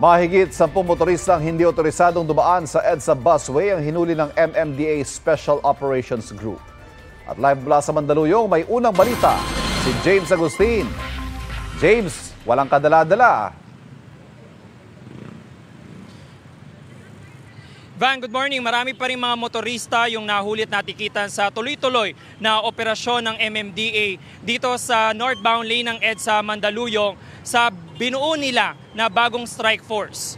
Mahigit 10 motoristang hindi otorisadong dumaan sa EDSA busway ang hinuli ng MMDA Special Operations Group. At live mula sa Mandaluyong, may unang balita, si James Agustin. James, walang kadala-dala. Van, good morning. Marami pa rin mga motorista yung nahulit natikitan sa tuloy-tuloy na operasyon ng MMDA dito sa northbound lane ng EDSA Mandaluyong sa binuo nila na bagong strike force.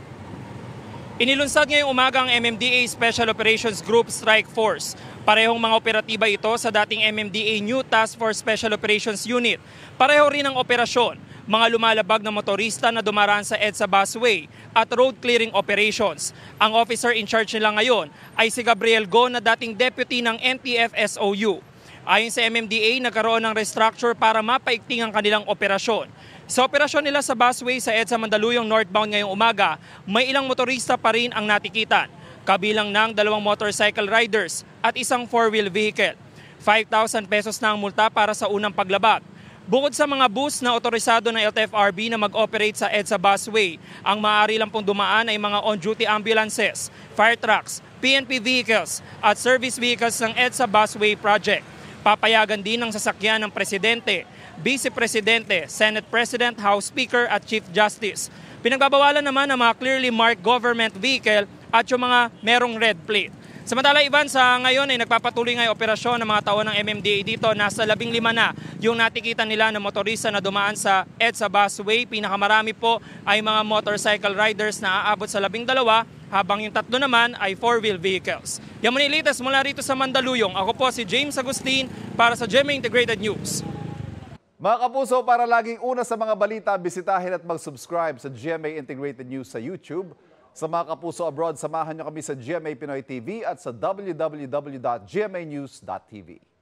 Inilunsad ngayong umaga ang MMDA Special Operations Group Strike Force. Parehong mga operatiba ito sa dating MMDA New Task Force Special Operations Unit. Pareho rin ang operasyon, mga lumalabag na motorista na dumaraan sa EDSA busway at road clearing operations. Ang officer in charge nila ngayon ay si Gabriel Go na dating deputy ng NTF-SOU. Ayon sa MMDA, nagkaroon ng restructure para mapaigting ang kanilang operasyon. Sa operasyon nila sa busway sa EDSA Mandaluyong northbound ngayong umaga, may ilang motorista pa rin ang natikitan, kabilang ng 2 motorcycle riders at isang 4-wheel vehicle. 5,000 pesos na ang multa para sa unang paglabag. Bukod sa mga bus na otorisado ng LTFRB na mag-operate sa EDSA busway, ang maaari lang pong dumaan ay mga on-duty ambulances, fire trucks, PNP vehicles at service vehicles ng EDSA busway project. Papayagan din ng sasakyan ng Presidente, Vice Presidente, Senate President, House Speaker at Chief Justice. Pinagbabawalan naman ang mga clearly marked government vehicle at yung mga merong red plate. Samantala, Ivan, sa ngayon ay nagpapatuloy ng operasyon ng mga tao ng MMDA dito. Nasa 15 na yung natikitan nila ng motorista na dumaan sa EDSA busway. Pinakamarami po ay mga motorcycle riders na aabot sa 12, habang yung 3 naman ay 4-wheel vehicles. Yan muna yung latest mula rito sa Mandaluyong. Ako po si James Agustin para sa GMA Integrated News. Mga kapuso, para laging una sa mga balita, bisitahin at mag-subscribe sa GMA Integrated News sa YouTube. Sa mga kapuso abroad, samahan nyo kami sa GMA Pinoy TV at sa www.gmanews.tv.